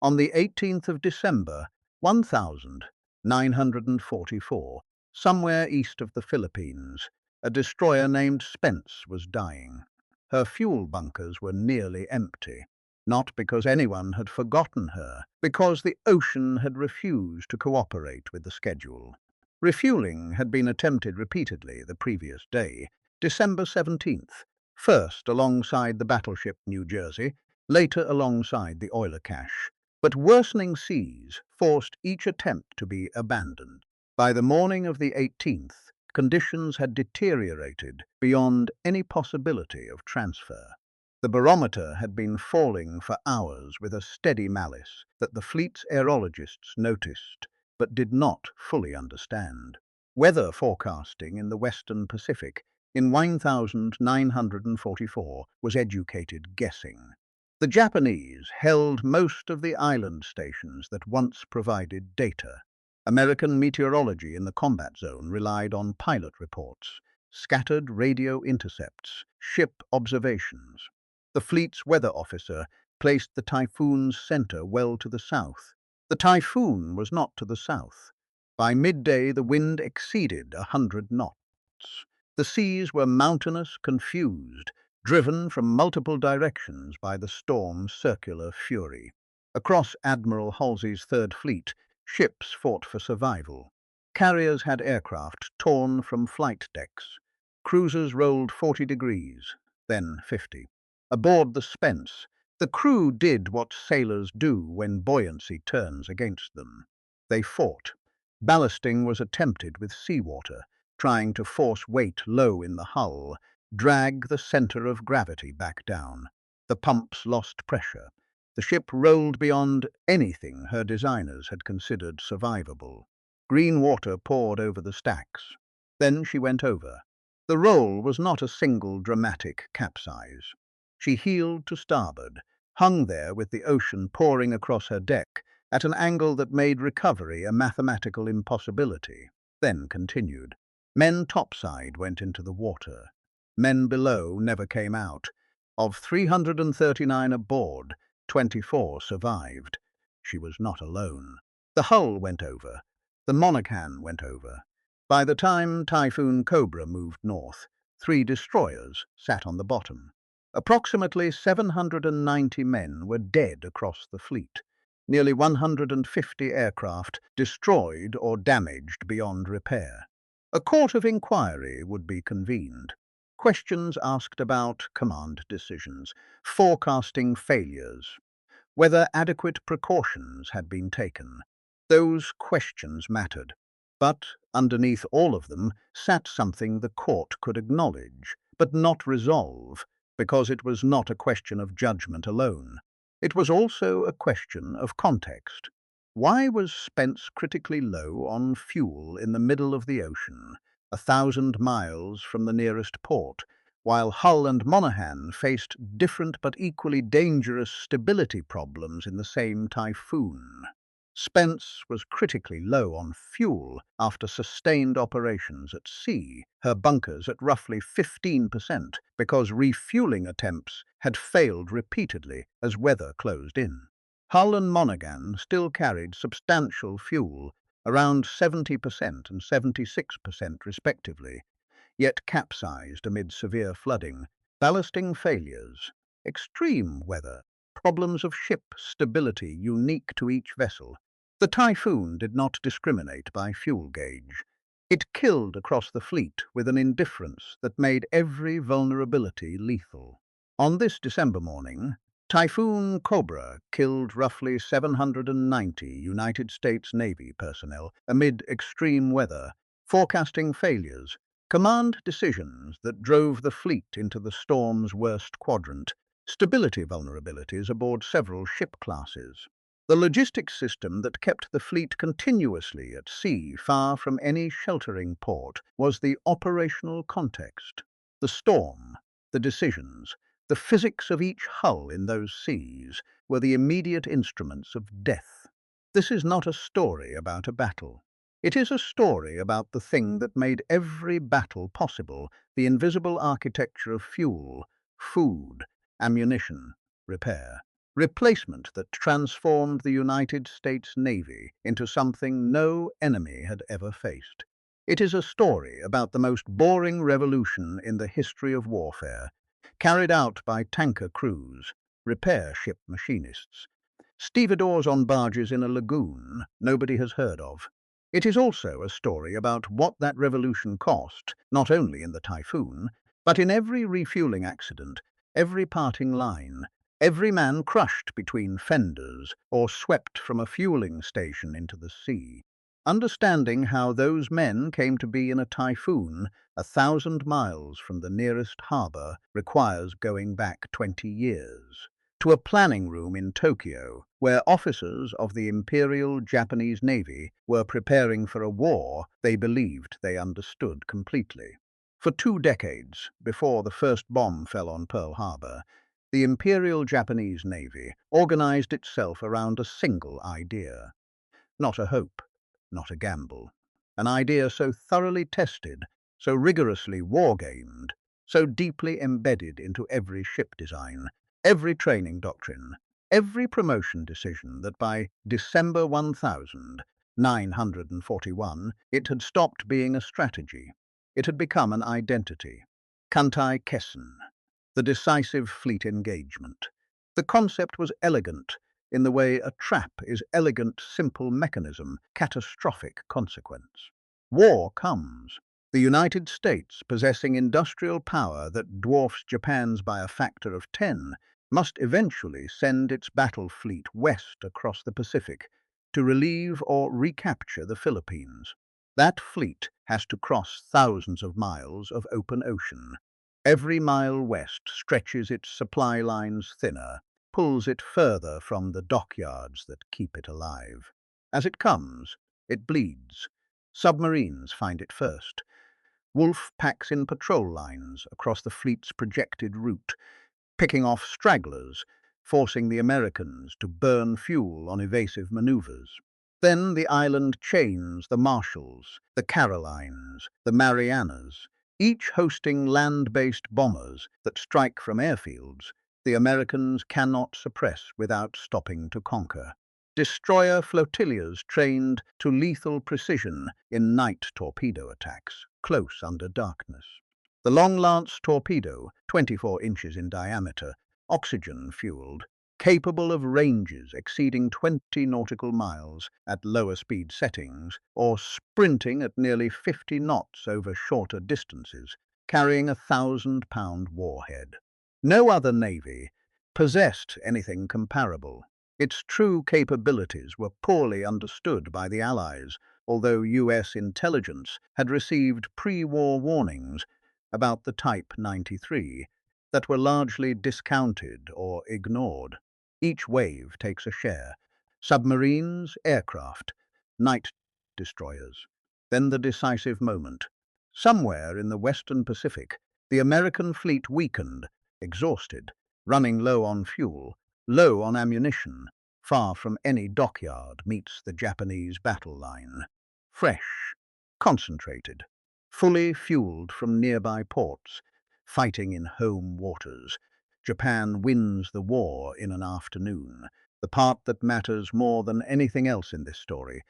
On the 18th of December, 1944, somewhere east of the Philippines, a destroyer named Spence was dying. Her fuel bunkers were nearly empty, not because anyone had forgotten her, because the ocean had refused to cooperate with the schedule. Refueling had been attempted repeatedly the previous day, December 17th, first alongside the battleship New Jersey, later alongside the oiler cache. But worsening seas forced each attempt to be abandoned. By the morning of the 18th, conditions had deteriorated beyond any possibility of transfer. The barometer had been falling for hours with a steady malice that the fleet's aerologists noticed but did not fully understand. Weather forecasting in the Western Pacific in 1944 was educated guessing. The Japanese held most of the island stations that once provided data. American meteorology in the combat zone relied on pilot reports, scattered radio intercepts, ship observations. The fleet's weather officer placed the Typhoon's center well to the south. The Typhoon was not to the south. By midday, the wind exceeded 100 knots. The seas were mountainous, confused, driven from multiple directions by the storm's circular fury. Across Admiral Halsey's Third Fleet, ships fought for survival. Carriers had aircraft torn from flight decks. Cruisers rolled 40 degrees, then 50. Aboard the Spence, the crew did what sailors do when buoyancy turns against them. They fought. Ballasting was attempted with seawater, trying to force weight low in the hull, drag the center of gravity back down. The pumps lost pressure. The ship rolled beyond anything her designers had considered survivable. Green water poured over the stacks. Then she went over. The roll was not a single dramatic capsize. She heeled to starboard, hung there with the ocean pouring across her deck at an angle that made recovery a mathematical impossibility, then continued. Men topside went into the water. Men below never came out. Of 339 aboard, 24 survived. She was not alone. The hull went over. The Monaghan went over. By the time Typhoon Cobra moved north, 3 destroyers sat on the bottom. Approximately 790 men were dead across the fleet. Nearly 150 aircraft destroyed or damaged beyond repair. A court of inquiry would be convened. Questions asked about command decisions, forecasting failures, whether adequate precautions had been taken. Those questions mattered. But underneath all of them sat something the court could acknowledge, but not resolve, because it was not a question of judgment alone. It was also a question of context. Why was Spence critically low on fuel in the middle of the ocean, 1,000 miles from the nearest port, while Hull and Monaghan faced different but equally dangerous stability problems in the same typhoon? Spence was critically low on fuel after sustained operations at sea, her bunkers at roughly 15%, because refueling attempts had failed repeatedly as weather closed in. Hull and Monaghan still carried substantial fuel, around 70% and 76% respectively, yet capsized amid severe flooding, ballasting failures, extreme weather, problems of ship stability unique to each vessel. The Typhoon did not discriminate by fuel gauge. It killed across the fleet with an indifference that made every vulnerability lethal. On this December morning, Typhoon Cobra killed roughly 790 United States Navy personnel amid extreme weather, forecasting failures, command decisions that drove the fleet into the storm's worst quadrant, stability vulnerabilities aboard several ship classes. The logistics system that kept the fleet continuously at sea, far from any sheltering port, was the operational context. The storm, the decisions, the physics of each hull in those seas were the immediate instruments of death. This is not a story about a battle. It is a story about the thing that made every battle possible, the invisible architecture of fuel, food, ammunition, repair. replacement that transformed the United States Navy into something no enemy had ever faced. It is a story about the most boring revolution in the history of warfare, carried out by tanker crews, repair ship machinists, stevedores on barges in a lagoon nobody has heard of. It is also a story about what that revolution cost, not only in the Typhoon, but in every refueling accident, every parting line, every man crushed between fenders or swept from a fueling station into the sea. Understanding how those men came to be in a typhoon 1,000 miles from the nearest harbour requires going back 20 years to a planning room in Tokyo, where officers of the Imperial Japanese Navy were preparing for a war they believed they understood completely. For 2 decades before the first bomb fell on Pearl Harbor, the Imperial Japanese Navy organized itself around a single idea. Not a hope, not a gamble. An idea so thoroughly tested, so rigorously war-gamed, so deeply embedded into every ship design, every training doctrine, every promotion decision that by December 1941 it had stopped being a strategy. It had become an identity. Kantai Kessen, the decisive fleet engagement. The concept was elegant in the way a trap is elegant, simple mechanism, catastrophic consequence. War comes. The United States, possessing industrial power that dwarfs Japan's by a factor of 10, must eventually send its battle fleet west across the Pacific to relieve or recapture the Philippines. That fleet has to cross thousands of miles of open ocean. Every mile west stretches its supply lines thinner, pulls it further from the dockyards that keep it alive. As it comes, it bleeds. Submarines find it first. Wolf packs in patrol lines across the fleet's projected route, picking off stragglers, forcing the Americans to burn fuel on evasive maneuvers. Then the island chains the Marshalls, the Carolines, the Marianas, each hosting land-based bombers that strike from airfields the Americans cannot suppress without stopping to conquer. Destroyer flotillas trained to lethal precision in night torpedo attacks, close under darkness. The Long Lance torpedo, 24 inches in diameter, oxygen-fueled, capable of ranges exceeding 20 nautical miles at lower speed settings, or sprinting at nearly 50 knots over shorter distances, carrying a 1,000-pound warhead. No other navy possessed anything comparable. Its true capabilities were poorly understood by the Allies, although US intelligence had received pre-war warnings about the Type 93 that were largely discounted or ignored. Each wave takes a share: submarines, aircraft, night destroyers. Then the decisive moment. Somewhere in the Western Pacific, the American fleet weakened, exhausted, running low on fuel, low on ammunition, far from any dockyard meets the Japanese battle line. Fresh, concentrated, fully fueled from nearby ports, fighting in home waters. Japan wins the war in an afternoon, the part that matters more than anything else in this story.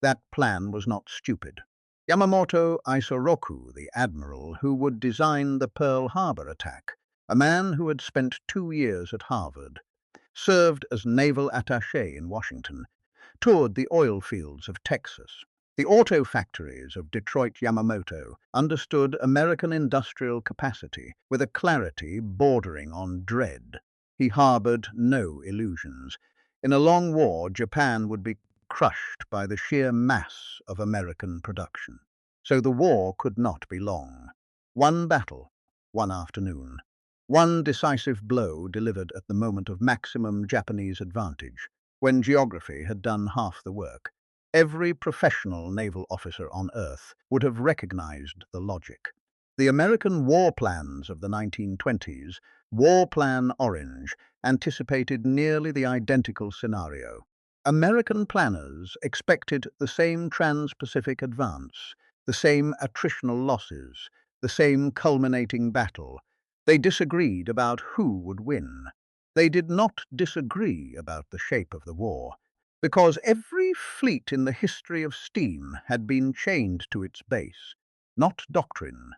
That plan was not stupid. Yamamoto Isoroku, the admiral who would design the Pearl Harbor attack, a man who had spent 2 years at Harvard, served as naval attaché in Washington, toured the oil fields of Texas, the auto factories of Detroit. Yamamoto understood American industrial capacity with a clarity bordering on dread. He harbored no illusions. In a long war, Japan would be crushed by the sheer mass of American production. So the war could not be long. One battle, one afternoon. One decisive blow delivered at the moment of maximum Japanese advantage, when geography had done half the work. Every professional naval officer on Earth would have recognized the logic. The American war plans of the 1920s, War Plan Orange, anticipated nearly the identical scenario. American planners expected the same trans-Pacific advance, the same attritional losses, the same culminating battle. They disagreed about who would win. They did not disagree about the shape of the war, because every fleet in the history of steam had been chained to its base, not doctrine,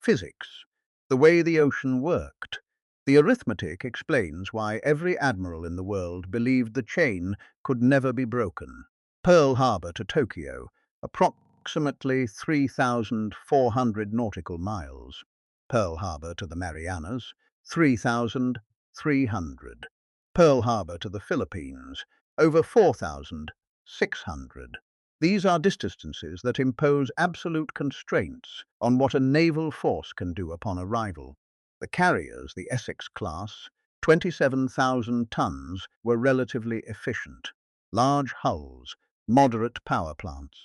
physics, the way the ocean worked. The arithmetic explains why every admiral in the world believed the chain could never be broken. Pearl Harbor to Tokyo, approximately 3,400 nautical miles. Pearl Harbor to the Marianas, 3,300. Pearl Harbor to the Philippines, over 4,600. These are distances that impose absolute constraints on what a naval force can do upon arrival. The carriers, the Essex class, 27,000 tons, were relatively efficient. Large hulls, moderate power plants.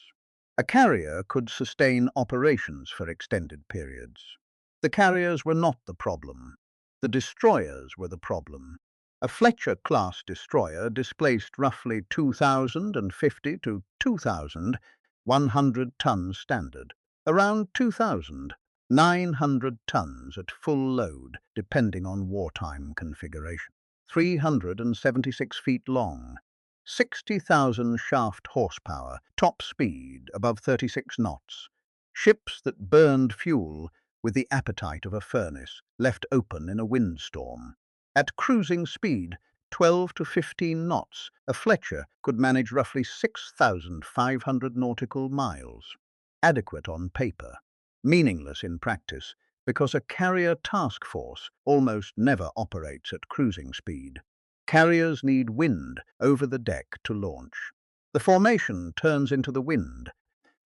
A carrier could sustain operations for extended periods. The carriers were not the problem. The destroyers were the problem. A Fletcher-class destroyer displaced roughly 2,050 to 2,100 tons standard, around 2,900 tons at full load, depending on wartime configuration. 376 feet long, 60,000 shaft horsepower, top speed above 36 knots. Ships that burned fuel with the appetite of a furnace, left open in a windstorm. At cruising speed, 12 to 15 knots, a Fletcher could manage roughly 6,500 nautical miles. Adequate on paper, meaningless in practice, because a carrier task force almost never operates at cruising speed. Carriers need wind over the deck to launch. The formation turns into the wind,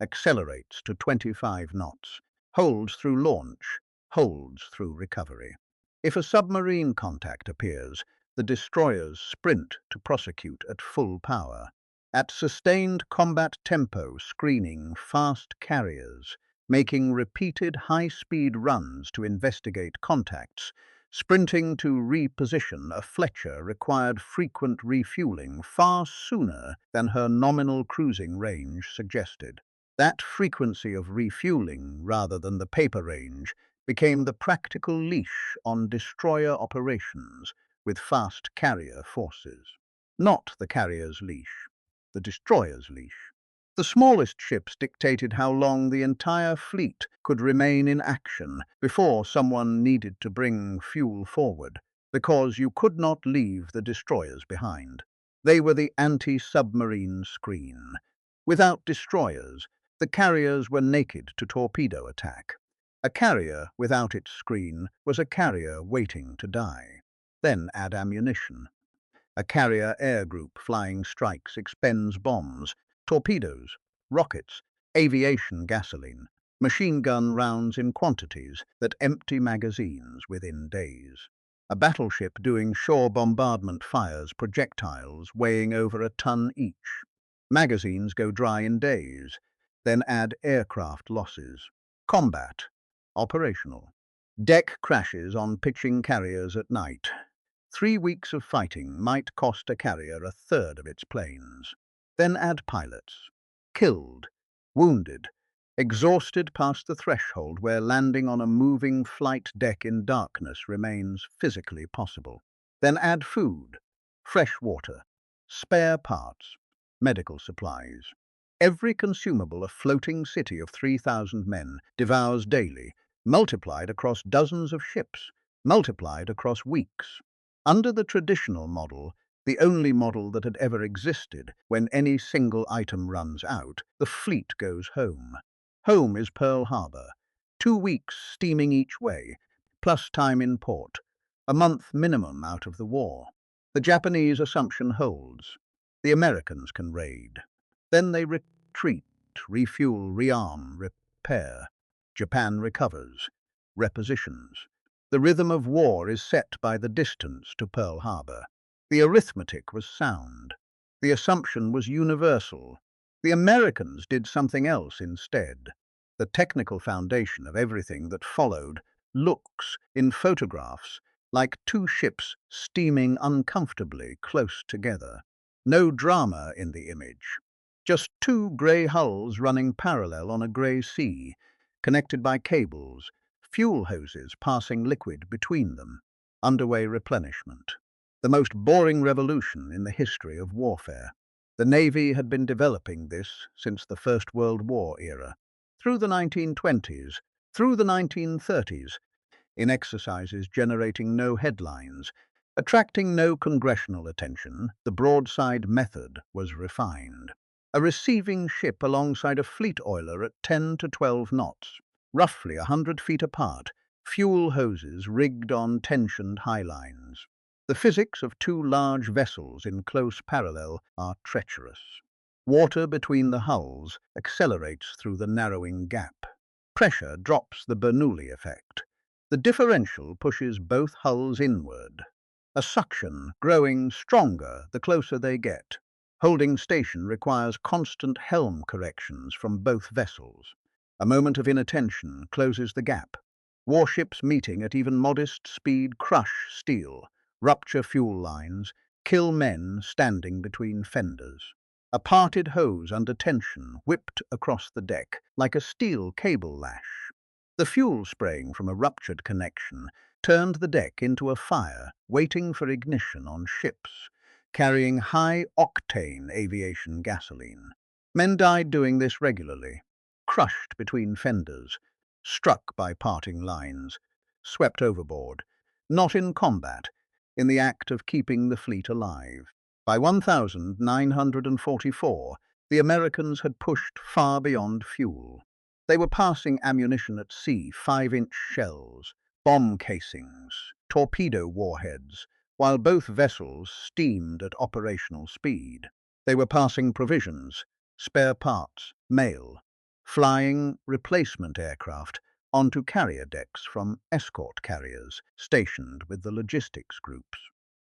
accelerates to 25 knots, holds through launch, holds through recovery. If a submarine contact appears, the destroyers sprint to prosecute at full power. At sustained combat tempo, screening fast carriers, making repeated high-speed runs to investigate contacts, sprinting to reposition a Fletcher required frequent refueling far sooner than her nominal cruising range suggested. That frequency of refueling, rather than the paper range, became the practical leash on destroyer operations with fast carrier forces. Not the carrier's leash, the destroyer's leash. The smallest ships dictated how long the entire fleet could remain in action before someone needed to bring fuel forward, because you could not leave the destroyers behind. They were the anti-submarine screen. Without destroyers, the carriers were naked to torpedo attack. A carrier without its screen was a carrier waiting to die. Then add ammunition. A carrier air group flying strikes expends bombs, torpedoes, rockets, aviation gasoline, machine gun rounds in quantities that empty magazines within days. A battleship doing shore bombardment fires projectiles weighing over a ton each. Magazines go dry in days. Then add aircraft losses. Combat. Operational. Deck crashes on pitching carriers at night. 3 weeks of fighting might cost a carrier a third of its planes. Then add pilots. Killed, wounded, exhausted past the threshold where landing on a moving flight deck in darkness remains physically possible. Then add food, fresh water, spare parts, medical supplies. Every consumable a floating city of 3,000 men devours daily, multiplied across dozens of ships, multiplied across weeks. Under the traditional model, the only model that had ever existed, when any single item runs out, the fleet goes home. Home is Pearl Harbor. 2 weeks steaming each way, plus time in port. A month minimum out of the war. The Japanese assumption holds. The Americans can raid. Then they retreat, refuel, rearm, repair. Japan recovers, repositions. The rhythm of war is set by the distance to Pearl Harbor. The arithmetic was sound. The assumption was universal. The Americans did something else instead. The technical foundation of everything that followed looks, in photographs, like 2 ships steaming uncomfortably close together. No drama in the image. Just 2 grey hulls running parallel on a grey sea, connected by cables, fuel hoses passing liquid between them. Underway replenishment. the most boring revolution in the history of warfare. The Navy had been developing this since the First World War era, through the 1920s, through the 1930s, in exercises generating no headlines, attracting no congressional attention. The broadside method was refined. A receiving ship alongside a fleet oiler at 10 to 12 knots, roughly 100 feet apart, fuel hoses rigged on tensioned high lines. The physics of two large vessels in close parallel are treacherous. Water between the hulls accelerates through the narrowing gap. Pressure drops the Bernoulli effect. The differential pushes both hulls inward, a suction growing stronger the closer they get. Holding station requires constant helm corrections from both vessels. A moment of inattention closes the gap. Warships meeting at even modest speed crush steel, rupture fuel lines, kill men standing between fenders. A parted hose under tension whipped across the deck like a steel cable lash. The fuel spraying from a ruptured connection turned the deck into a fire waiting for ignition on ships carrying high-octane aviation gasoline. Men died doing this regularly, crushed between fenders, struck by parting lines, swept overboard, not in combat, in the act of keeping the fleet alive. By 1944, the Americans had pushed far beyond fuel. They were passing ammunition at sea, 5-inch shells, bomb casings, torpedo warheads, while both vessels steamed at operational speed. They were passing provisions, spare parts, mail, flying replacement aircraft onto carrier decks from escort carriers stationed with the logistics groups.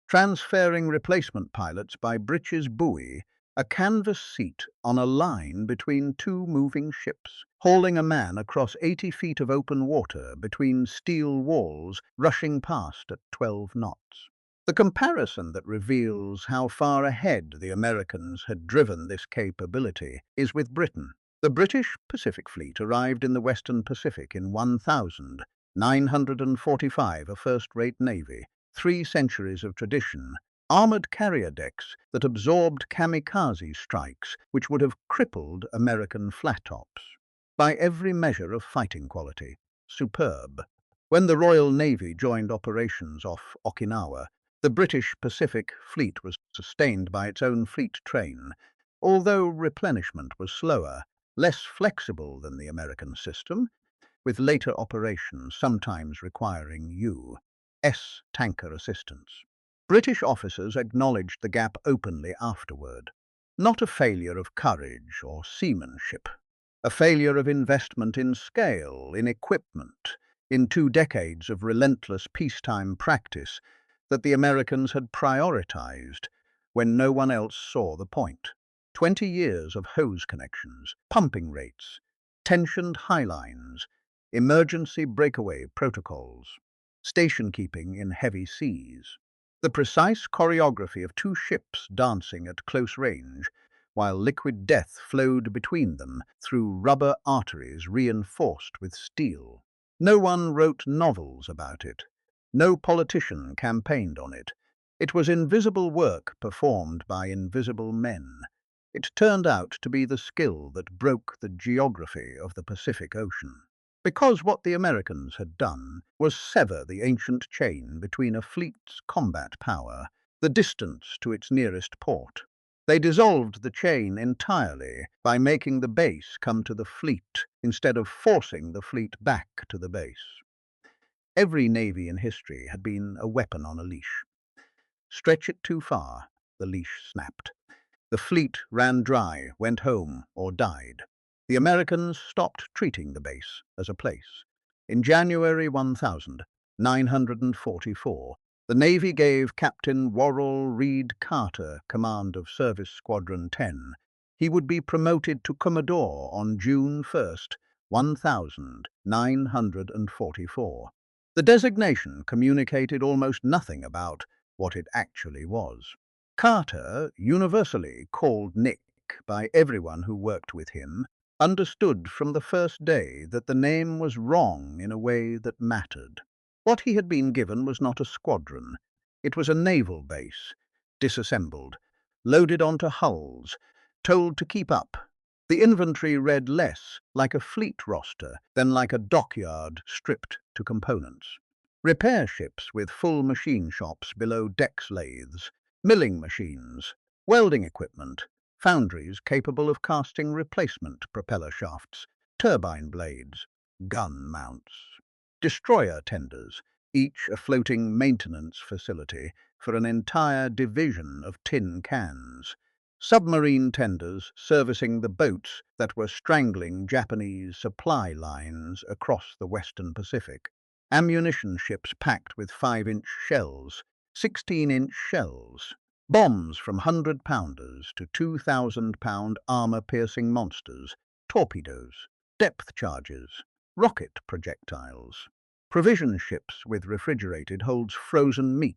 Transferring replacement pilots by breeches buoy, a canvas seat on a line between two moving ships, hauling a man across 80 feet of open water between steel walls rushing past at 12 knots. The comparison that reveals how far ahead the Americans had driven this capability is with Britain. The British Pacific Fleet arrived in the Western Pacific in 1945, a first-rate navy, 3 centuries of tradition, armoured carrier decks that absorbed kamikaze strikes which would have crippled American flat-tops. By every measure of fighting quality, superb. When the Royal Navy joined operations off Okinawa, the British Pacific Fleet was sustained by its own fleet train, although replenishment was slower, less flexible than the American system, with later operations sometimes requiring U.S. tanker assistance. British officers acknowledged the gap openly afterward. Not a failure of courage or seamanship, a failure of investment in scale, in equipment, in 2 decades of relentless peacetime practice that the Americans had prioritized when no one else saw the point. 20 years of hose connections, pumping rates, tensioned high lines, emergency breakaway protocols, station keeping in heavy seas. The precise choreography of 2 ships dancing at close range, while liquid death flowed between them through rubber arteries reinforced with steel. No one wrote novels about it. No politician campaigned on it. It was invisible work performed by invisible men. It turned out to be the skill that broke the geography of the Pacific Ocean. Because what the Americans had done was sever the ancient chain between a fleet's combat power, the distance to its nearest port. They dissolved the chain entirely by making the base come to the fleet instead of forcing the fleet back to the base. Every navy in history had been a weapon on a leash. Stretch it too far, the leash snapped. The fleet ran dry, went home, or died. The Americans stopped treating the base as a place. In January 1944, the Navy gave Captain Worrell Reed Carter command of Service Squadron 10. He would be promoted to Commodore on June 1st, 1944. The designation communicated almost nothing about what it actually was. Carter, universally called Nick by everyone who worked with him, understood from the first day that the name was wrong in a way that mattered. What he had been given was not a squadron. It was a naval base, disassembled, loaded onto hulls, told to keep up. The inventory read less like a fleet roster than like a dockyard stripped to components. Repair ships with full machine shops below decks lathes, milling machines, welding equipment, foundries capable of casting replacement propeller shafts, turbine blades, gun mounts. Destroyer tenders, each a floating maintenance facility for an entire division of tin cans. Submarine tenders servicing the boats that were strangling Japanese supply lines across the Western Pacific. Ammunition ships packed with 5-inch shells, 16-inch shells, bombs from 100-pounders to 2,000-pound armor-piercing monsters, torpedoes, depth charges, rocket projectiles. Provision ships with refrigerated holds frozen meat,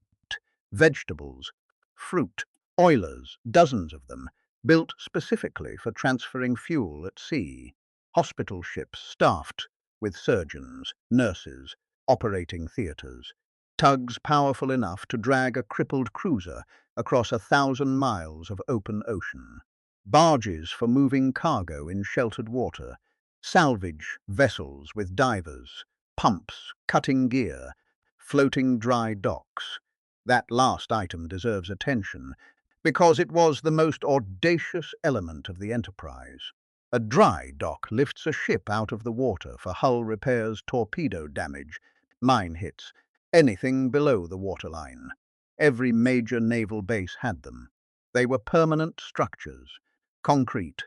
vegetables, fruit, oilers, dozens of them, built specifically for transferring fuel at sea. Hospital ships staffed with surgeons, nurses, operating theatres. Tugs powerful enough to drag a crippled cruiser across 1,000 miles of open ocean. Barges for moving cargo in sheltered water. Salvage vessels with divers, pumps, cutting gear, floating dry docks. That last item deserves attention because it was the most audacious element of the enterprise. A dry dock lifts a ship out of the water for hull repairs, torpedo damage, mine hits, anything below the waterline. Every major naval base had them. They were permanent structures, concrete,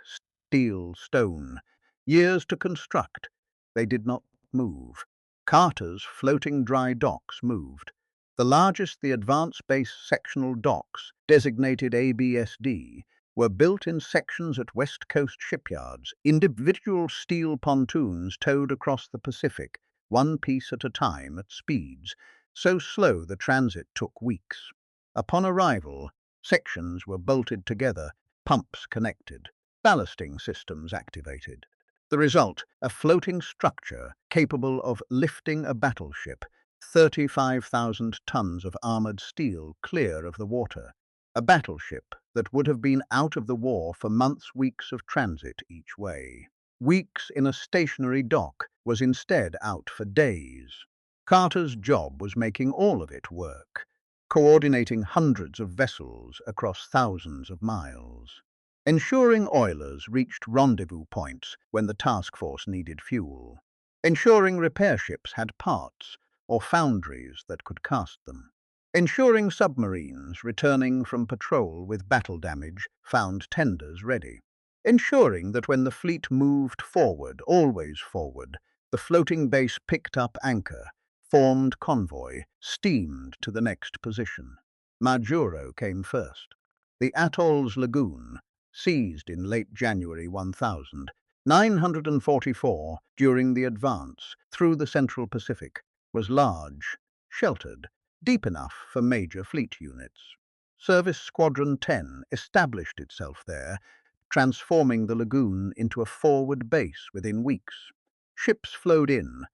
steel, stone, years to construct. They did not move. Carter's floating dry docks moved. The largest, the Advanced Base Sectional Docks, designated ABSD, were built in sections at West Coast shipyards, individual steel pontoons towed across the Pacific, one piece at a time at speeds so slow the transit took weeks. Upon arrival, sections were bolted together, pumps connected, ballasting systems activated. The result, a floating structure capable of lifting a battleship, 35,000 tons of armored steel clear of the water. A battleship that would have been out of the war for months, weeks of transit each way. Weeks in a stationary dock was instead out for days. Carter's job was making all of it work, coordinating hundreds of vessels across thousands of miles, ensuring oilers reached rendezvous points when the task force needed fuel, ensuring repair ships had parts or foundries that could cast them, ensuring submarines returning from patrol with battle damage found tenders ready, ensuring that when the fleet moved forward, always forward, the floating base picked up anchor, formed convoy, steamed to the next position. Majuro came first. The atoll's lagoon, seized in late January 1944 during the advance through the Central Pacific, was large, sheltered, deep enough for major fleet units. Service Squadron 10 established itself there, transforming the lagoon into a forward base within weeks. Ships flowed in,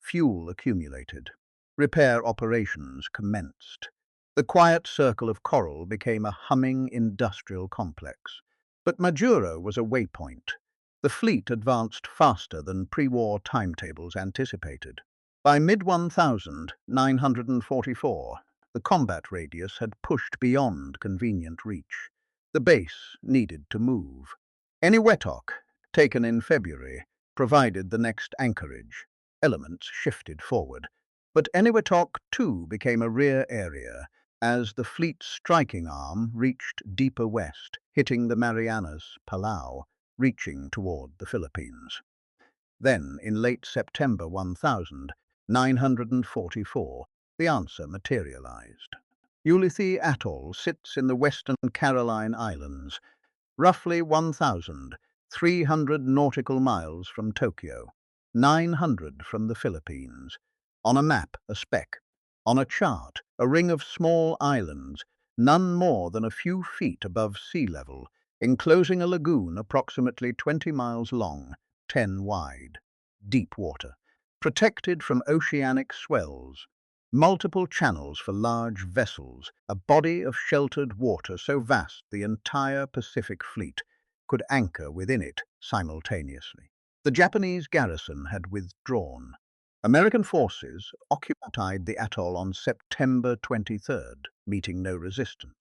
fuel accumulated. Repair operations commenced. The quiet circle of coral became a humming industrial complex. But Majuro was a waypoint. The fleet advanced faster than pre-war timetables anticipated. By mid-1944, the combat radius had pushed beyond convenient reach. The base needed to move. Eniwetok, taken in February, provided the next anchorage. Elements shifted forward. But Eniwetok too became a rear area as the fleet's striking arm reached deeper west, hitting the Marianas, Palau, reaching toward the Philippines. Then, in late September 1944, the answer materialized. Ulithi Atoll sits in the western Caroline Islands, roughly 1,300 nautical miles from Tokyo, 900 from the Philippines. On a map, a speck. On a chart, a ring of small islands, none more than a few feet above sea level, enclosing a lagoon approximately 20 miles long, 10 wide. Deep water, protected from oceanic swells. multiple channels for large vessels, a body of sheltered water so vast the entire Pacific Fleet could anchor within it simultaneously. The Japanese garrison had withdrawn. American forces occupied the atoll on September 23rd, meeting no resistance.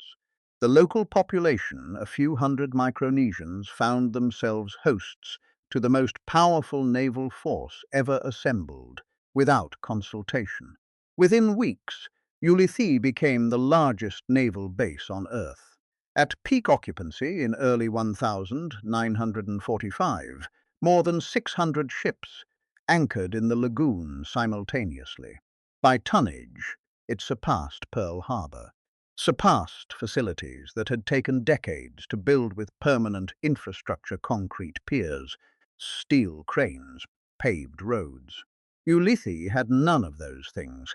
The local population, a few hundred Micronesians, found themselves hosts to the most powerful naval force ever assembled, without consultation. Within weeks, Ulithi became the largest naval base on Earth. At peak occupancy in early 1945, more than 600 ships anchored in the lagoon simultaneously. By tonnage, it surpassed Pearl Harbor, surpassed facilities that had taken decades to build with permanent infrastructure, concrete piers, steel cranes, paved roads. Ulithi had none of those things.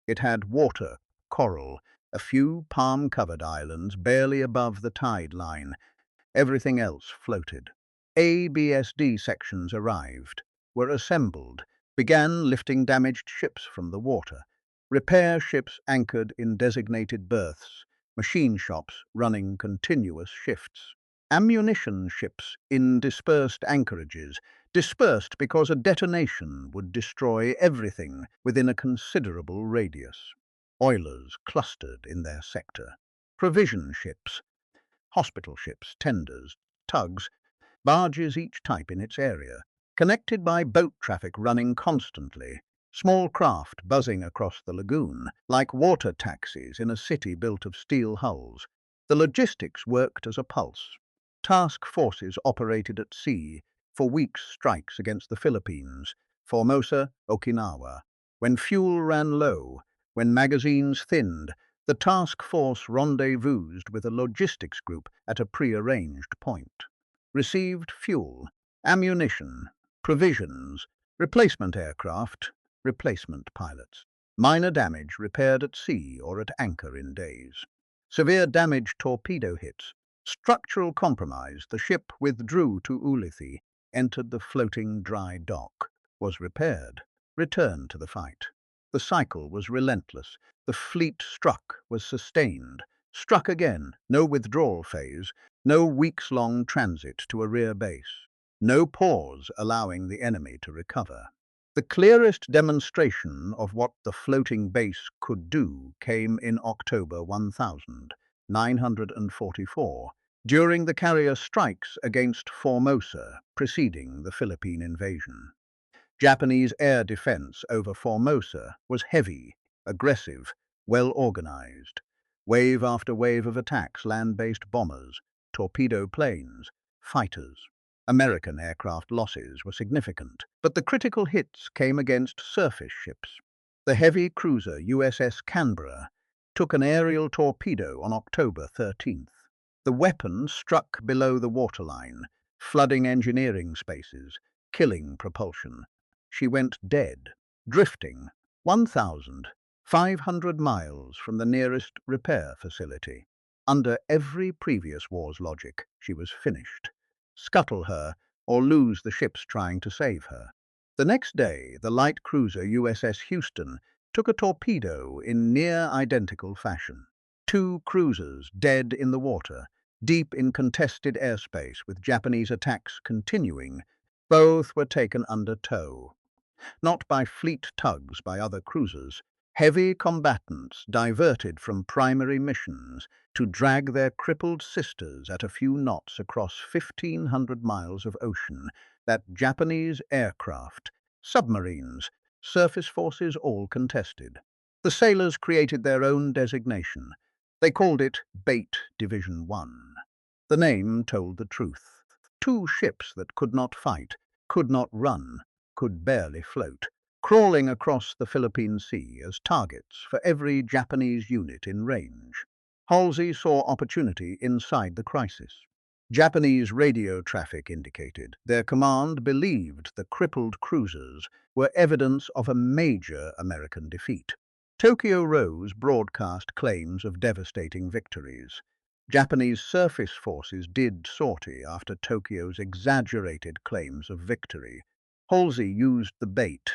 It had water, coral, a few palm-covered islands barely above the tide line. Everything else floated. ABSD sections arrived, were assembled, began lifting damaged ships from the water. Repair ships anchored in designated berths, machine shops running continuous shifts. Ammunition ships in dispersed anchorages, dispersed because a detonation would destroy everything within a considerable radius. Oilers clustered in their sector. Provision ships, hospital ships, tenders, tugs, barges each type in its area, connected by boat traffic running constantly, small craft buzzing across the lagoon, like water taxis in a city built of steel hulls. The logistics worked as a pulse. Task forces operated at sea for weeks, strikes against the Philippines, Formosa, Okinawa. When fuel ran low, when magazines thinned, the task force rendezvoused with a logistics group at a prearranged point. Received fuel, ammunition, provisions, replacement aircraft, replacement pilots. Minor damage repaired at sea or at anchor in days. Severe damage, torpedo hits. Structural compromise. The ship withdrew to Ulithi, entered the floating dry dock, was repaired, returned to the fight. The cycle was relentless. The fleet struck, was sustained, struck again, no withdrawal phase, no weeks-long transit to a rear base, no pause allowing the enemy to recover. The clearest demonstration of what the floating base could do came in October 1944, during the carrier strikes against Formosa preceding the Philippine invasion. Japanese air defense over Formosa was heavy, aggressive, well organized. Wave after wave of attacks, land-based bombers, torpedo planes, fighters. American aircraft losses were significant, but the critical hits came against surface ships. The heavy cruiser USS Canberra took an aerial torpedo on October 13th. The weapon struck below the waterline, flooding engineering spaces, killing propulsion. She went dead, drifting 1,500 miles from the nearest repair facility. Under every previous war's logic, she was finished. Scuttle her or lose the ships trying to save her. The next day, the light cruiser USS Houston took a torpedo in near-identical fashion. Two cruisers dead in the water, deep in contested airspace with Japanese attacks continuing. Both were taken under tow. Not by fleet tugs, by other cruisers. Heavy combatants diverted from primary missions to drag their crippled sisters at a few knots across 1,500 miles of ocean, that Japanese aircraft, submarines, surface forces all contested. The sailors created their own designation. They called it Bait Division 1. The name told the truth. Two ships that could not fight, could not run, could barely float, crawling across the Philippine Sea as targets for every Japanese unit in range. Halsey saw opportunity inside the crisis. Japanese radio traffic indicated their command believed the crippled cruisers were evidence of a major American defeat. Tokyo Rose broadcast claims of devastating victories. Japanese surface forces did sortie after Tokyo's exaggerated claims of victory. Halsey used the bait.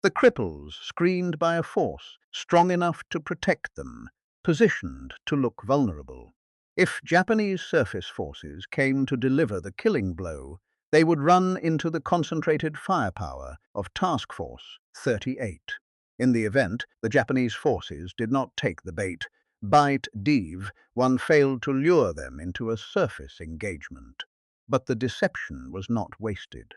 The cripples screened by a force strong enough to protect them, positioned to look vulnerable. If Japanese surface forces came to deliver the killing blow, they would run into the concentrated firepower of Task Force 38. In the event, the Japanese forces did not take the bait. Bite Div, one failed to lure them into a surface engagement. But the deception was not wasted.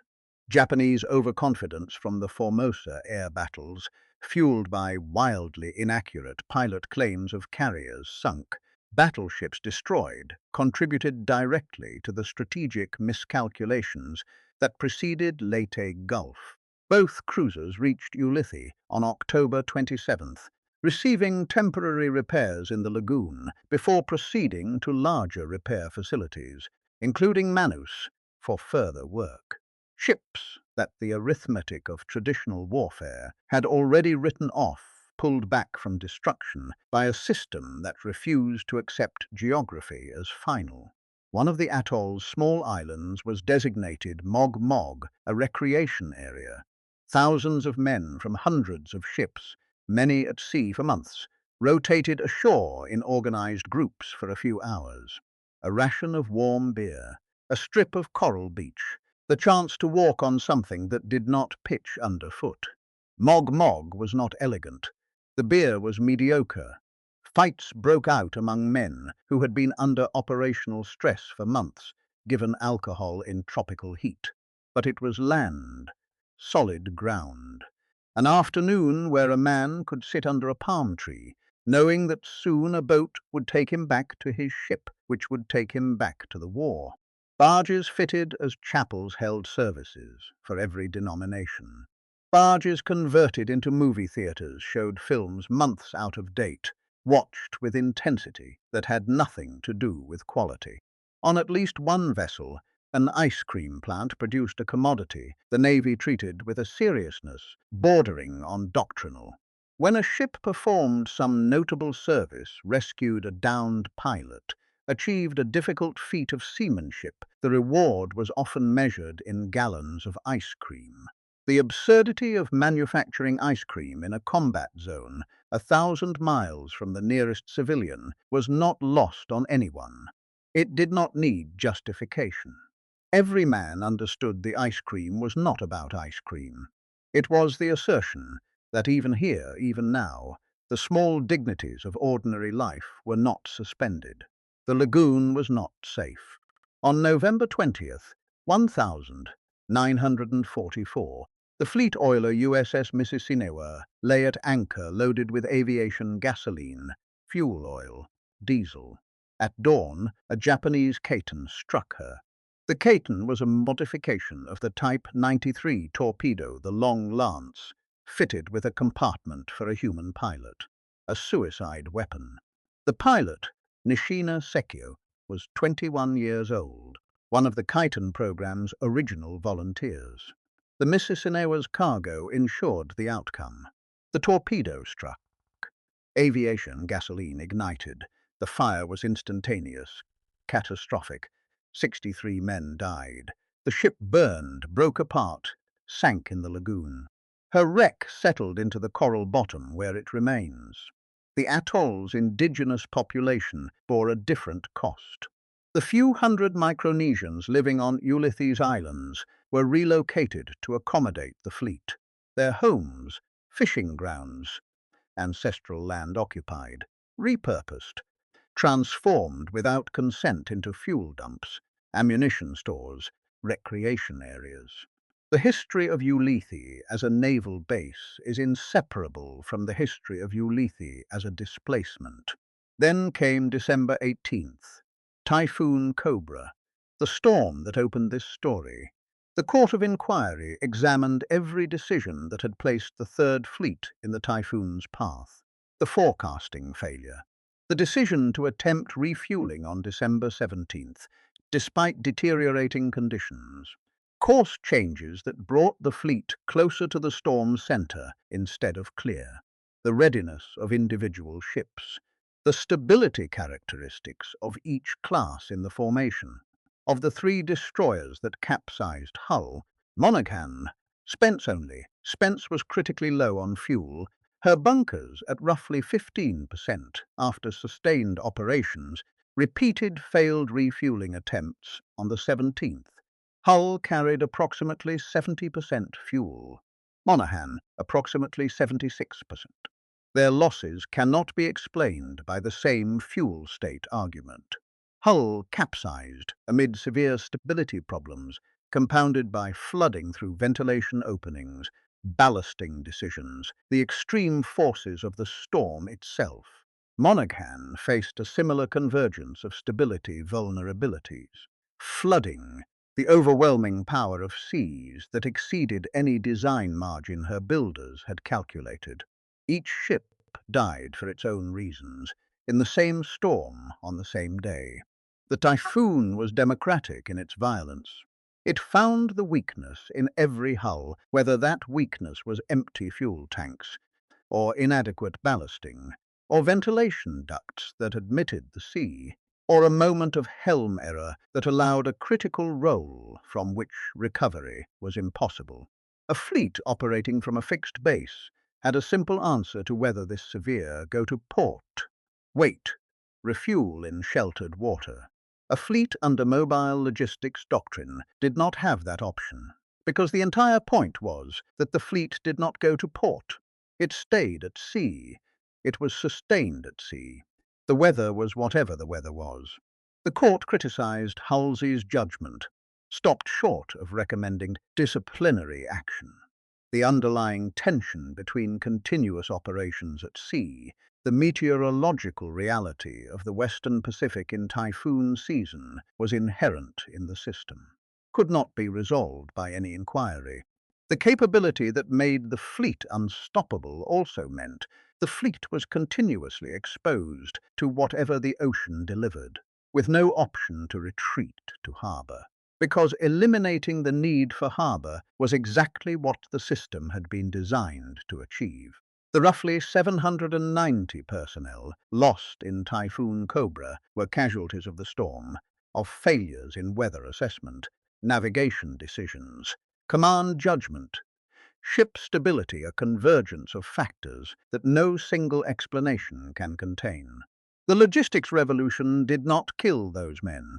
Japanese overconfidence from the Formosa air battles, fueled by wildly inaccurate pilot claims of carriers sunk, battleships destroyed, contributed directly to the strategic miscalculations that preceded Leyte Gulf. Both cruisers reached Ulithi on October 27th, receiving temporary repairs in the lagoon before proceeding to larger repair facilities, including Manus, for further work. Ships that the arithmetic of traditional warfare had already written off pulled back from destruction by a system that refused to accept geography as final. One of the atoll's small islands was designated Mog Mog, a recreation area. Thousands of men from hundreds of ships, many at sea for months, rotated ashore in organized groups for a few hours. A ration of warm beer, a strip of coral beach, the chance to walk on something that did not pitch underfoot. Mog Mog was not elegant. The beer was mediocre. Fights broke out among men who had been under operational stress for months, given alcohol in tropical heat. But it was land, solid ground. An afternoon where a man could sit under a palm tree, knowing that soon a boat would take him back to his ship, which would take him back to the war. Barges fitted as chapels held services for every denomination. Barges converted into movie theaters showed films months out of date, watched with intensity that had nothing to do with quality. On at least one vessel, an ice cream plant produced a commodity the Navy treated with a seriousness bordering on doctrinal. When a ship performed some notable service, rescued a downed pilot, achieved a difficult feat of seamanship, the reward was often measured in gallons of ice cream. The absurdity of manufacturing ice cream in a combat zone, 1,000 miles from the nearest civilian, was not lost on anyone. It did not need justification. Every man understood the ice cream was not about ice cream. It was the assertion that even here, even now, the small dignities of ordinary life were not suspended. The lagoon was not safe. On November 20th, 1944, the fleet oiler USS Mississinawa lay at anchor loaded with aviation gasoline, fuel oil, diesel. At dawn, a Japanese Kaiten struck her. The Kaiten was a modification of the Type 93 torpedo, the Long Lance, fitted with a compartment for a human pilot, a suicide weapon. The pilot, Nishina Sekio, was 21 years old, one of the Kaiten program's original volunteers. The Mississinawa's cargo ensured the outcome. The torpedo struck. Aviation gasoline ignited. The fire was instantaneous, catastrophic. 63 men died. The ship burned, broke apart, sank in the lagoon. Her wreck settled into the coral bottom where it remains. The atoll's indigenous population bore a different cost. The few hundred Micronesians living on Ulithi's islands were relocated to accommodate the fleet. Their homes, fishing grounds, ancestral land occupied, repurposed, transformed without consent into fuel dumps, ammunition stores, recreation areas. The history of Ulithi as a naval base is inseparable from the history of Ulithi as a displacement. Then came December 18th, Typhoon Cobra, the storm that opened this story. The Court of Inquiry examined every decision that had placed the Third Fleet in the Typhoon's path. The forecasting failure. The decision to attempt refueling on December 17th, despite deteriorating conditions. Course changes that brought the fleet closer to the storm's center instead of clear. The readiness of individual ships. The stability characteristics of each class in the formation. Of the 3 destroyers that capsized Hull, Monaghan, Spence only, Spence was critically low on fuel, her bunkers at roughly 15% after sustained operations, repeated failed refueling attempts on the 17th. Hull carried approximately 70% fuel. Monaghan, approximately 76%. Their losses cannot be explained by the same fuel state argument. Hull capsized amid severe stability problems, compounded by flooding through ventilation openings, ballasting decisions, the extreme forces of the storm itself. Monaghan faced a similar convergence of stability vulnerabilities. Flooding, the overwhelming power of seas that exceeded any design margin her builders had calculated. Each ship died for its own reasons, in the same storm on the same day. The Typhoon was democratic in its violence. It found the weakness in every hull, whether that weakness was empty fuel tanks, or inadequate ballasting, or ventilation ducts that admitted the sea, or a moment of helm error that allowed a critical roll from which recovery was impossible. A fleet operating from a fixed base had a simple answer to whether this severe: go to port, wait, refuel in sheltered water. A fleet under mobile logistics doctrine did not have that option, because the entire point was that the fleet did not go to port. It stayed at sea. It was sustained at sea. The weather was whatever the weather was. The court criticized Halsey's judgment, stopped short of recommending disciplinary action. The underlying tension between continuous operations at sea, the meteorological reality of the Western Pacific in typhoon season, was inherent in the system, could not be resolved by any inquiry. The capability that made the fleet unstoppable also meant the fleet was continuously exposed to whatever the ocean delivered, with no option to retreat to harbour, because eliminating the need for harbour was exactly what the system had been designed to achieve. The roughly 790 personnel lost in Typhoon Cobra were casualties of the storm, of failures in weather assessment, navigation decisions, command judgment, ship stability, a convergence of factors that no single explanation can contain. The logistics revolution did not kill those men,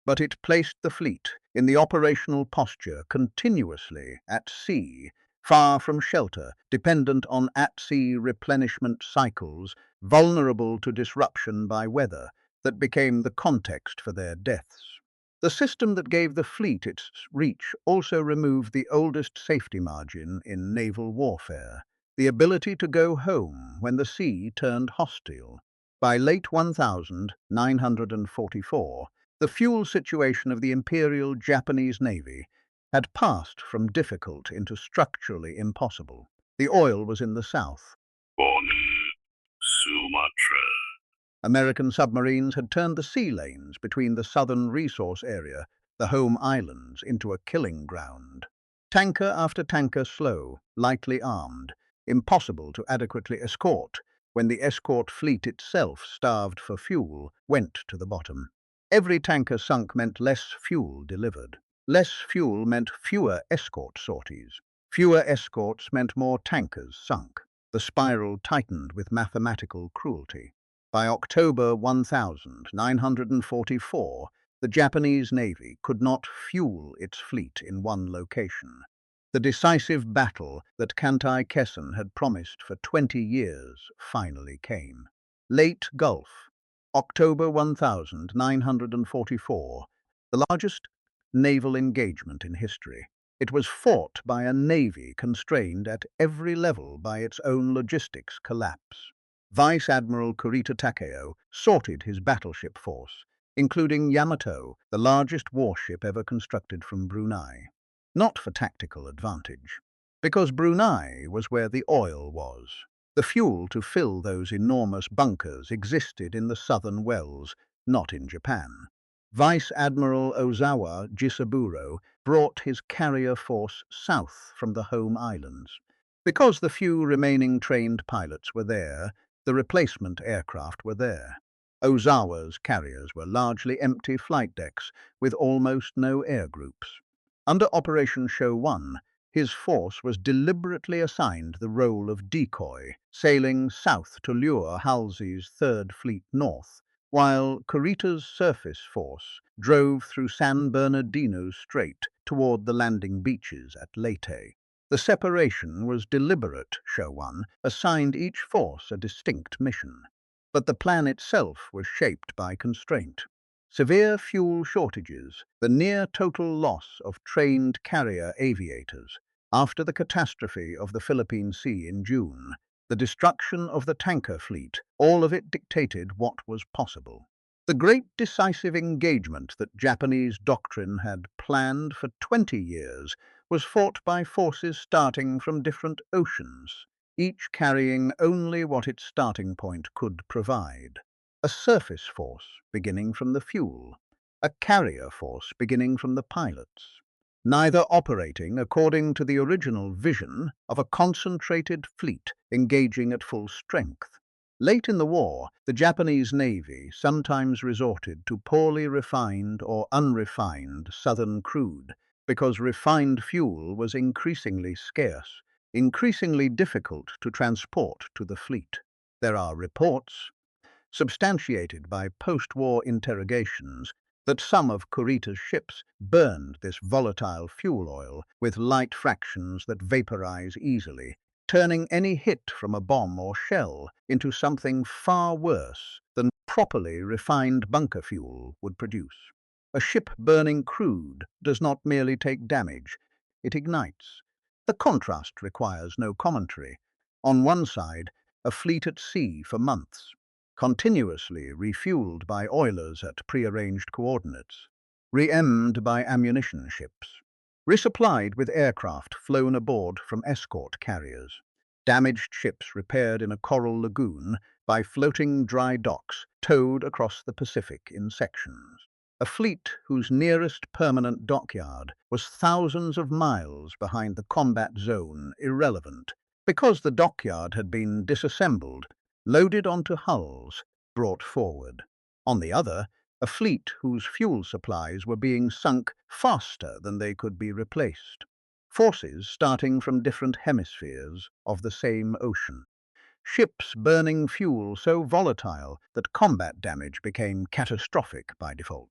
but it placed the fleet in the operational posture continuously at sea, far from shelter, dependent on at-sea replenishment cycles, vulnerable to disruption by weather, that became the context for their deaths. The system that gave the fleet its reach also removed the oldest safety margin in naval warfare, the ability to go home when the sea turned hostile. By late 1944, the fuel situation of the Imperial Japanese Navy had passed from difficult into structurally impossible. The oil was in the south. Sumatra. American submarines had turned the sea lanes between the southern resource area, the home islands, into a killing ground. Tanker after tanker slow, lightly armed, impossible to adequately escort when the escort fleet itself, starved for fuel, went to the bottom. Every tanker sunk meant less fuel delivered. Less fuel meant fewer escort sorties. Fewer escorts meant more tankers sunk. The spiral tightened with mathematical cruelty. By October 1944, the Japanese Navy could not fuel its fleet in one location. The decisive battle that Kantai Kessen had promised for 20 years finally came. Leyte Gulf, October 1944, the largest naval engagement in history. It was fought by a navy constrained at every level by its own logistics collapse. Vice Admiral Kurita Takeo sorted his battleship force, including Yamato, the largest warship ever constructed from Brunei. Not for tactical advantage, because Brunei was where the oil was. The fuel to fill those enormous bunkers existed in the southern wells, not in Japan. Vice Admiral Ozawa Jisaburo brought his carrier force south from the home islands. Because the few remaining trained pilots were there, the replacement aircraft were there. Ozawa's carriers were largely empty flight decks with almost no air groups. Under Operation Show 1, His force was deliberately assigned the role of decoy, sailing south to lure Halsey's Third Fleet north, while Kurita's surface force drove through San Bernardino Strait toward the landing beaches at Leyte. The separation was deliberate, Sherwan assigned each force a distinct mission. But the plan itself was shaped by constraint. Severe fuel shortages, the near-total loss of trained carrier aviators after the catastrophe of the Philippine Sea in June, the destruction of the tanker fleet, all of it dictated what was possible. The great decisive engagement that Japanese doctrine had planned for 20 years was fought by forces starting from different oceans, each carrying only what its starting point could provide. A surface force beginning from the fuel, a carrier force beginning from the pilots, neither operating according to the original vision of a concentrated fleet engaging at full strength. Late in the war, the Japanese Navy sometimes resorted to poorly refined or unrefined southern crude because refined fuel was increasingly scarce, increasingly difficult to transport to the fleet. There are reports, substantiated by post-war interrogations, that some of Kurita's ships burned this volatile fuel oil with light fractions that vaporize easily, turning any hit from a bomb or shell into something far worse than properly refined bunker fuel would produce. A ship burning crude does not merely take damage, it ignites. The contrast requires no commentary. On one side, a fleet at sea for months, continuously refueled by oilers at prearranged coordinates, rearmed by ammunition ships, resupplied with aircraft flown aboard from escort carriers, damaged ships repaired in a coral lagoon by floating dry docks towed across the Pacific in sections. A fleet whose nearest permanent dockyard was thousands of miles behind the combat zone irrelevant, because the dockyard had been disassembled, loaded onto hulls, brought forward. On the other, a fleet whose fuel supplies were being sunk faster than they could be replaced. Forces starting from different hemispheres of the same ocean. Ships burning fuel so volatile that combat damage became catastrophic by default.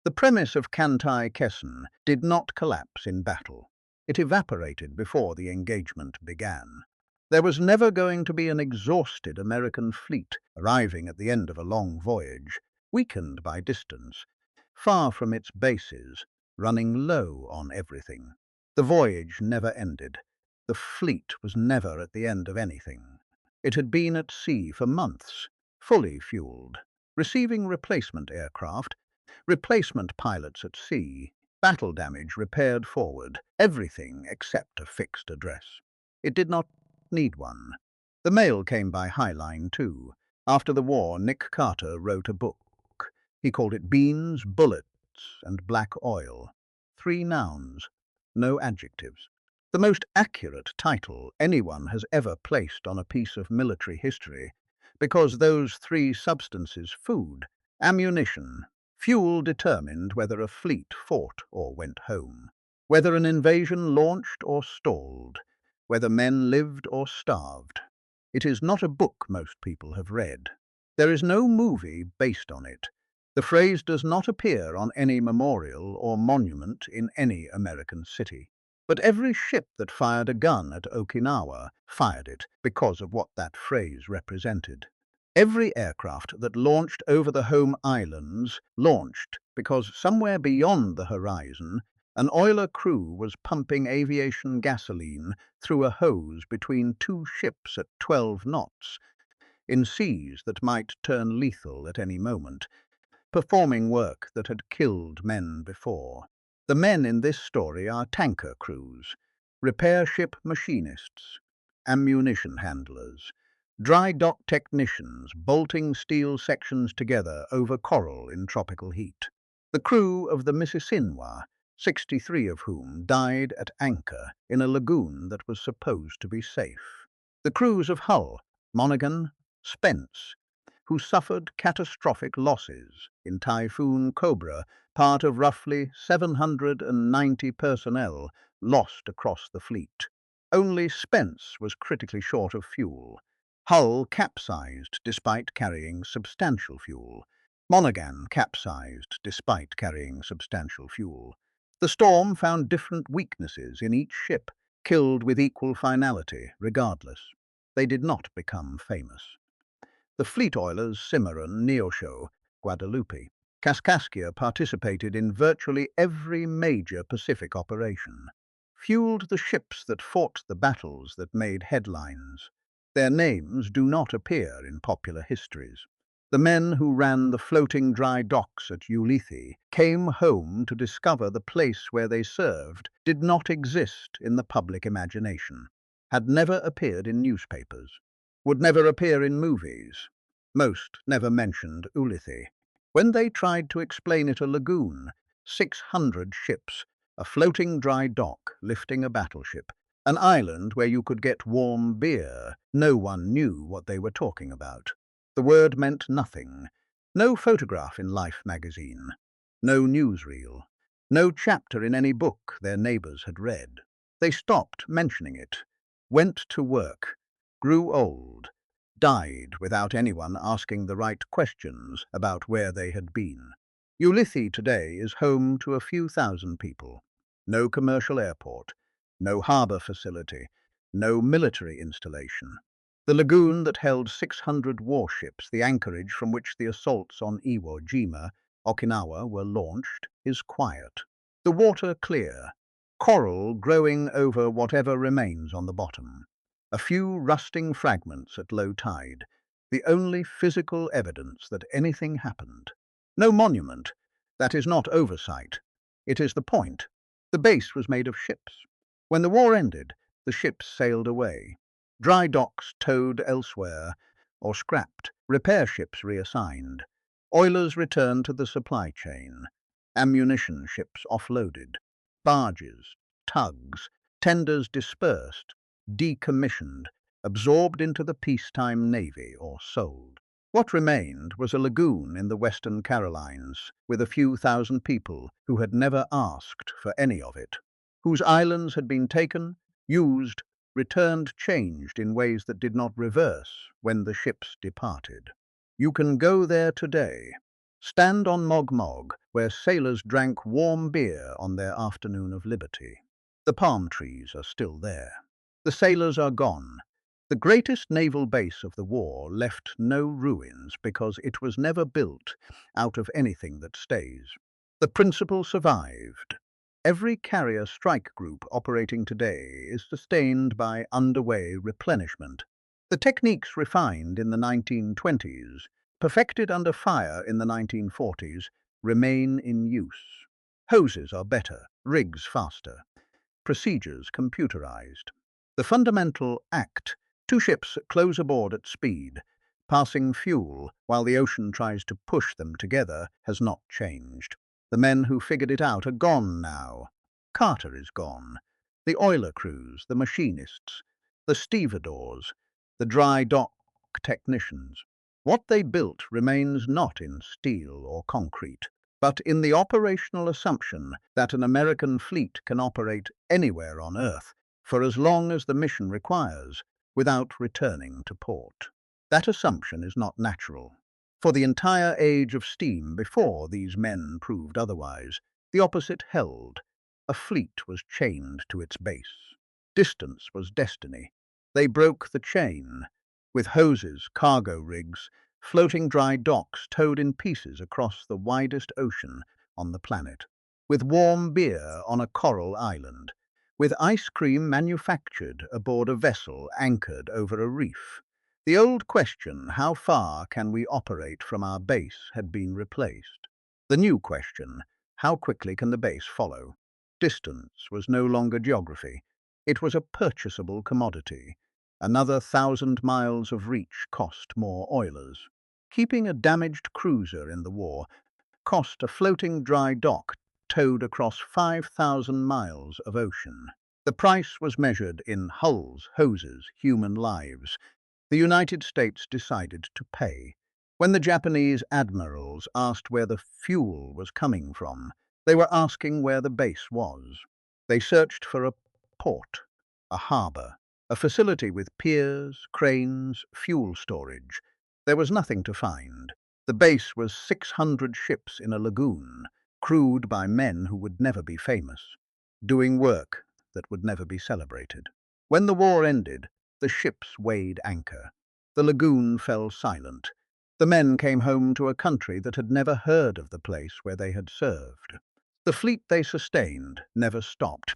The premise of Kantai Kessen did not collapse in battle. It evaporated before the engagement began. There was never going to be an exhausted American fleet arriving at the end of a long voyage, weakened by distance, far from its bases, running low on everything. The voyage never ended. The fleet was never at the end of anything. It had been at sea for months, fully fueled, receiving replacement aircraft, replacement pilots at sea, battle damage repaired forward, everything except a fixed address. It did not need one. The mail came by Highline too. After the war, Nick Carter wrote a book. He called it Beans, Bullets, and Black Oil. 3 nouns, no adjectives. The most accurate title anyone has ever placed on a piece of military history, because those 3 substances, food, ammunition, fuel, determined whether a fleet fought or went home, whether an invasion launched or stalled, whether men lived or starved. It is not a book most people have read. There is no movie based on it. The phrase does not appear on any memorial or monument in any American city. But every ship that fired a gun at Okinawa fired it because of what that phrase represented. Every aircraft that launched over the home islands launched because somewhere beyond the horizon, an oiler crew was pumping aviation gasoline through a hose between 2 ships at 12 knots, in seas that might turn lethal at any moment, performing work that had killed men before. The men in this story are tanker crews, repair ship machinists, ammunition handlers, dry dock technicians bolting steel sections together over coral in tropical heat. The crew of the Mississinawa, 63 of whom died at anchor in a lagoon that was supposed to be safe. The crews of Hull, Monaghan, Spence, who suffered catastrophic losses in Typhoon Cobra, part of roughly 790 personnel lost across the fleet. Only Spence was critically short of fuel. Hull capsized despite carrying substantial fuel. Monaghan capsized despite carrying substantial fuel. The storm found different weaknesses in each ship, killed with equal finality, regardless. They did not become famous. The fleet oilers Cimarron, Neosho, Guadalupe, Kaskaskia participated in virtually every major Pacific operation, fueled the ships that fought the battles that made headlines. Their names do not appear in popular histories. The men who ran the floating dry docks at Ulithi came home to discover the place where they served did not exist in the public imagination, had never appeared in newspapers, would never appear in movies. Most never mentioned Ulithi. When they tried to explain it, a lagoon, 600 ships, a floating dry dock lifting a battleship, an island where you could get warm beer, no one knew what they were talking about. The word meant nothing. No photograph in Life magazine, no newsreel, no chapter in any book their neighbors had read. They stopped mentioning it, went to work, grew old, died without anyone asking the right questions about where they had been. Ulithi today is home to a few thousand people. No commercial airport, no harbour facility, no military installation. The lagoon that held 600 warships, the anchorage from which the assaults on Iwo Jima, Okinawa, were launched, is quiet. The water clear, coral growing over whatever remains on the bottom. A few rusting fragments at low tide, the only physical evidence that anything happened. No monument. That is not oversight. It is the point. The base was made of ships. When the war ended, the ships sailed away. Dry docks towed elsewhere or scrapped, repair ships reassigned. Oilers returned to the supply chain. Ammunition ships offloaded. Barges, tugs, tenders dispersed, decommissioned, absorbed into the peacetime navy or sold. What remained was a lagoon in the Western Carolines with a few thousand people who had never asked for any of it, whose islands had been taken, used, returned changed in ways that did not reverse when the ships departed. You can go there today. Stand on Mog Mog, where sailors drank warm beer on their afternoon of liberty. The palm trees are still there. The sailors are gone. The greatest naval base of the war left no ruins because it was never built out of anything that stays. The principle survived. Every carrier strike group operating today is sustained by underway replenishment. The techniques refined in the 1920s, perfected under fire in the 1940s, remain in use. Hoses are better, rigs faster, procedures computerized. The fundamental act: two ships close aboard at speed, passing fuel while the ocean tries to push them together, has not changed. The men who figured it out are gone now. Carter is gone. The oiler crews, the machinists, the stevedores, the dry dock technicians. What they built remains not in steel or concrete, but in the operational assumption that an American fleet can operate anywhere on Earth for as long as the mission requires without returning to port. That assumption is not natural. For the entire age of steam before these men proved otherwise, the opposite held. A fleet was chained to its base. Distance was destiny. They broke the chain. With hoses, cargo rigs, floating dry docks towed in pieces across the widest ocean on the planet. With warm beer on a coral island. With ice cream manufactured aboard a vessel anchored over a reef. The old question, how far can we operate from our base, had been replaced. The new question, how quickly can the base follow? Distance was no longer geography. It was a purchasable commodity. Another 1,000 miles of reach cost more oilers. Keeping a damaged cruiser in the war cost a floating dry dock towed across 5,000 miles of ocean. The price was measured in hulls, hoses, human lives. The United States decided to pay. When the Japanese admirals asked where the fuel was coming from, they were asking where the base was. They searched for a port, a harbour, a facility with piers, cranes, fuel storage. There was nothing to find. The base was 600 ships in a lagoon, crewed by men who would never be famous, doing work that would never be celebrated. When the war ended, the ships weighed anchor. The lagoon fell silent. The men came home to a country that had never heard of the place where they had served. The fleet they sustained never stopped.